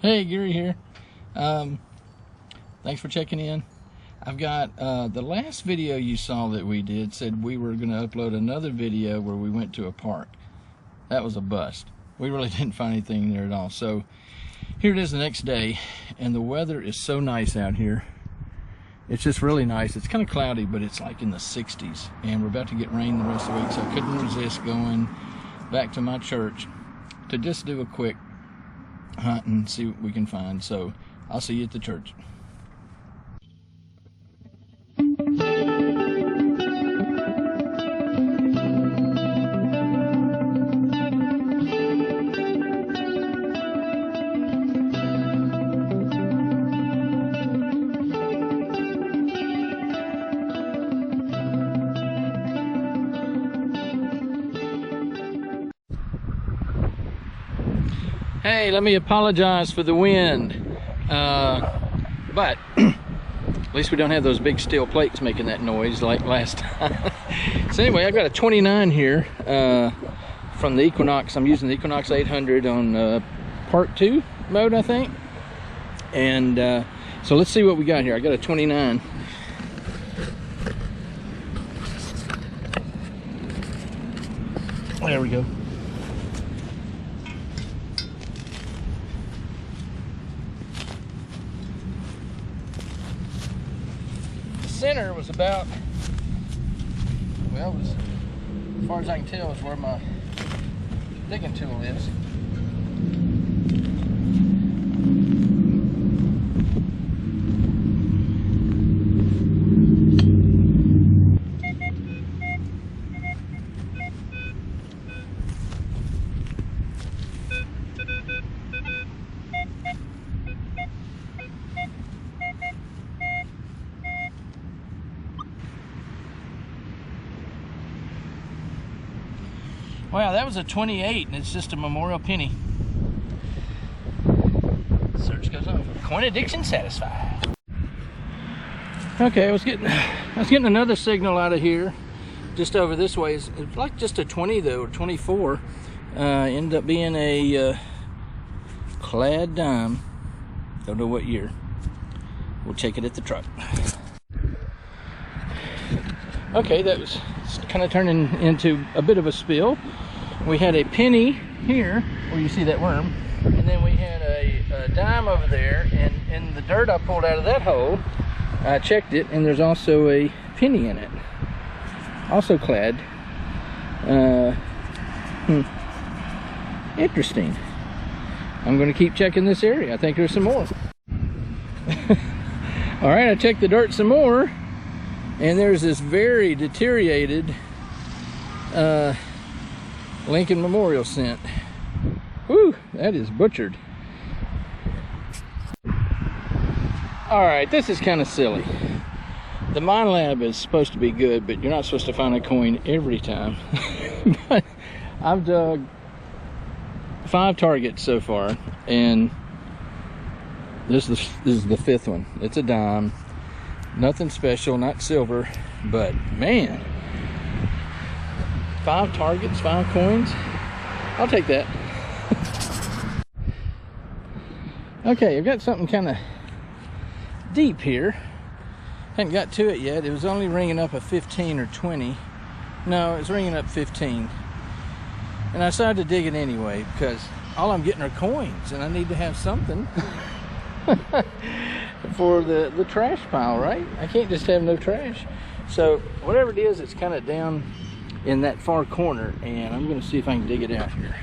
Hey, Gary here. Thanks for checking in. I've got the last video you saw that we did said we were going to upload another video where we went to a park. That was a bust. We really didn't find anything there at all. So here it is the next day, and the weather is so nice out here. It's just really nice. It's kind of cloudy, but it's like in the 60s, and we're about to get rain the rest of the week, so I couldn't resist going back to my church to just do a quick hunt and see what we can find. So I'll see you at the church. Hey, let me apologize for the wind, but at least we don't have those big steel plates making that noise like last time. So anyway, I've got a 29 here from the Equinox. I'm using the Equinox 800 on part 2 mode, I think. And so let's see what we got here. I got a 29. There we go. Center was about, well, was, as far as I can tell, is where my digging tool is. Wow, that was a 28, and it's just a memorial penny. Search goes on. Coin a-DIG-tion satisfied. Okay, I was getting another signal out of here, just over this way. It's like just a 20 though, or 24. Ended up being a clad dime. Don't know what year. We'll check it at the truck. Okay, that was kind of turning into a bit of a spill. We had a penny here, where you see that worm, and then we had a dime over there, and in the dirt I pulled out of that hole, I checked it, and there's also a penny in it, also clad. Interesting. I'm going to keep checking this area. I think there's some more. All right, I checked the dirt some more, and there's this very deteriorated Lincoln Memorial cent. Whew, that is butchered. All right, this is kind of silly. The Minelab is supposed to be good, but you're not supposed to find a coin every time. But I've dug 5 targets so far, and this is the 5th one. It's a dime. Nothing special, not silver, but man, 5 targets, 5 coins. I'll take that. Okay, I've got something kind of deep here. Haven't got to it yet. It was only ringing up a 15 or 20. No, it's ringing up 15. And I decided to dig it anyway, because all I'm getting are coins, and I need to have something for the trash pile, right? I can't just have no trash. So whatever it is, it's kind of down in that far corner, and I'm going to see if I can dig it out here.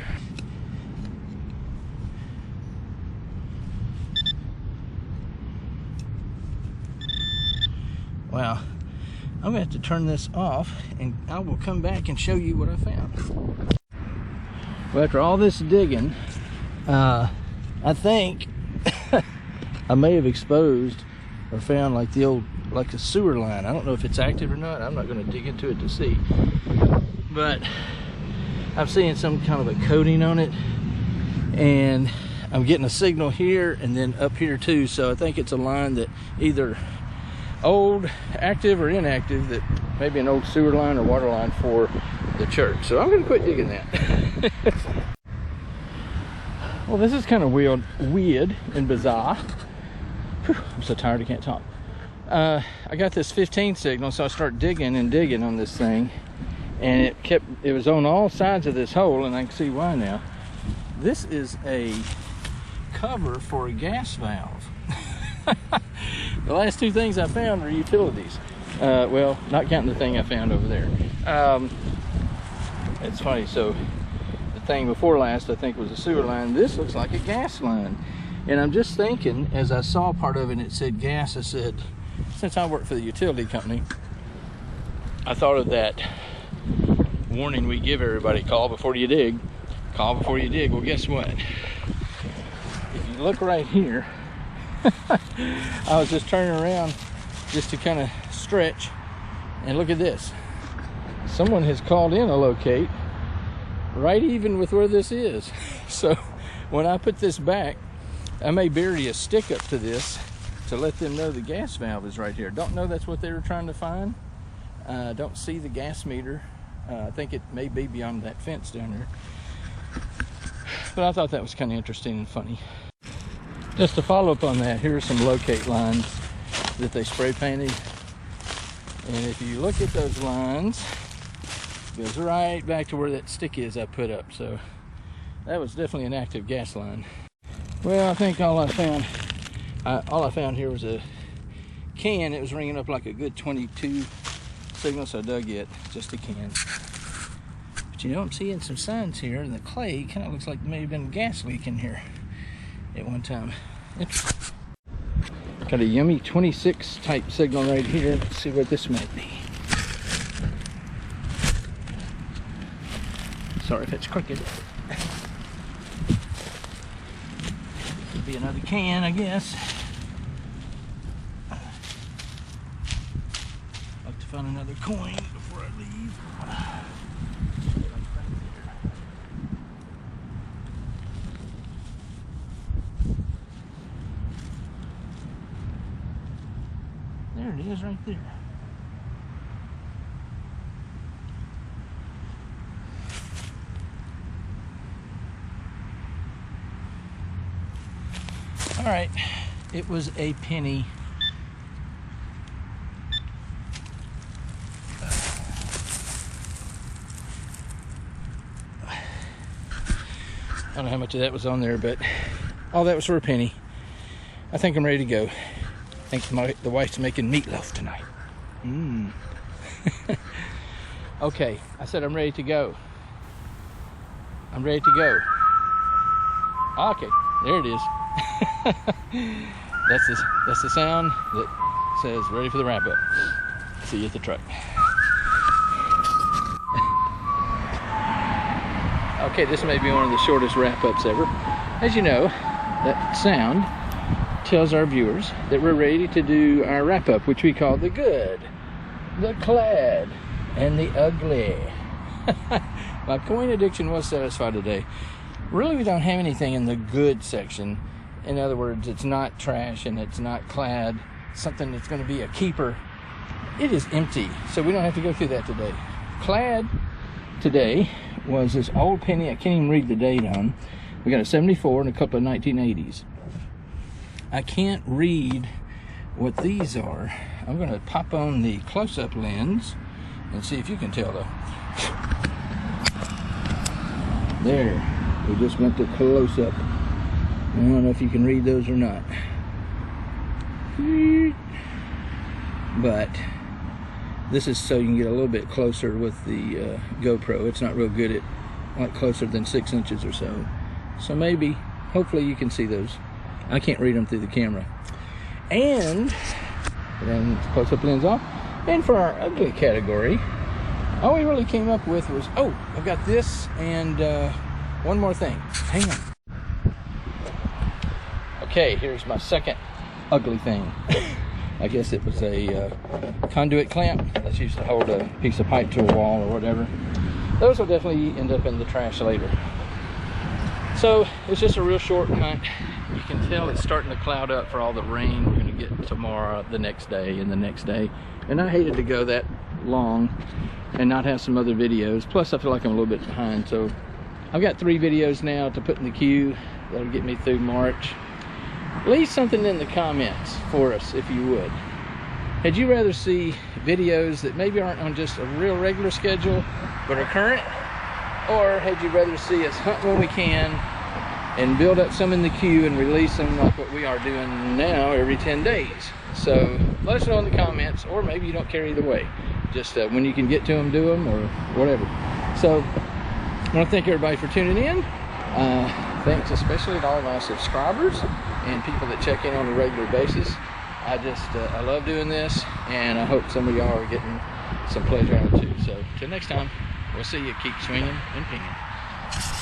Wow, I'm going to have to turn this off, and I will come back and show you what I found. Well, after all this digging, I think I may have exposed or found like the old, like a sewer line. I don't know if it's active or not. I'm not going to dig into it to see, but I'm seeing some kind of a coating on it, and I'm getting a signal here and then up here too. So I think it's a line that either old, active, or inactive, that maybe an old sewer line or water line for the church. So I'm going to quit digging that. Well, this is kind of weird and bizarre. Whew, I'm so tired I can't talk. I got this 15 signal, so I start digging and digging on this thing, and it was on all sides of this hole, and I can see why now. This is a cover for a gas valve. The last two things I found are utilities. Well, not counting the thing I found over there. It's funny, so the thing before last I think was a sewer line. This looks like a gas line. And I'm just thinking, as I saw part of it and it said gas, I said, since I work for the utility company, I thought of that warning we give everybody: call before you dig. Call before you dig. Well, guess what? If you look right here, I was just turning around just to kind of stretch, and look at this. Someone has called in a locate right even with where this is. So when I put this back, I may bury a stick up to this to let them know the gas valve is right here. Don't know that's what they were trying to find. Don't see the gas meter. I think it may be beyond that fence down there. But I thought that was kind of interesting and funny. Just to follow up on that, here are some locate lines that they spray painted. And if you look at those lines, it goes right back to where that stick is I put up. So that was definitely an active gas line. Well, I think all I found here was a can. It was ringing up like a good 22 signal, so I dug it, just a can. But you know, I'm seeing some signs here, and the clay kind of looks like there may have been a gas leak in here at one time. Interesting. Got a yummy 26 type signal right here. Let's see what this might be. Sorry if it's crooked. Could be another can, I guess. I'd like to find another coin before I leave. There it is, right there. All right, it was a penny. I don't know how much of that was on there, but all that was for a penny. I think I'm ready to go. I think the wife's making meatloaf tonight. Okay, I said I'm ready to go. I'm ready to go. Okay, there it is. That's the sound that says ready for the wrap up. See you at the truck. Okay, this may be one of the shortest wrap ups ever. As you know, that sound tells our viewers that we're ready to do our wrap up, which we call the good, the clad, and the ugly. My coin addiction was satisfied today. Really, we don't have anything in the good section. In other words, it's not trash and it's not clad, something that's going to be a keeper. It is empty, so we don't have to go through that today. Clad today was this old penny. I can't even read the date on. We got a 74 and a couple of 1980s. I can't read what these are. I'm going to pop on the close-up lens and see if you can tell though. There, we just went to close-up. I don't know if you can read those or not. But this is so you can get a little bit closer with the GoPro. It's not real good at like closer than 6 inches or so. So maybe, hopefully you can see those. I can't read them through the camera. And then close-up lens off. And for our ugly category, all we really came up with was, oh, I've got this and one more thing. Hang on. Okay, here's my second ugly thing. I guess it was a conduit clamp that's used to hold a piece of pipe to a wall or whatever. Those will definitely end up in the trash later. So it's just a real short hunt. You can tell it's starting to cloud up for all the rain we're going to get tomorrow, the next day, and the next day. And I hated to go that long and not have some other videos. Plus I feel like I'm a little bit behind. So I've got 3 videos now to put in the queue. That'll get me through March. Leave something in the comments for us if you would. Had you rather see videos that maybe aren't on just a real regular schedule but are current? Or had you rather see us hunt when we can and build up some in the queue and release them like what we are doing now every 10 days? So let us know in the comments, or maybe you don't care either way. Just when you can get to them, do them, or whatever. So I want to thank everybody for tuning in. Thanks especially to all my subscribers and people that check in on a regular basis. I love doing this, and I hope some of y'all are getting some pleasure out of it too. So till next time, we'll see you. Keep swinging and pinging.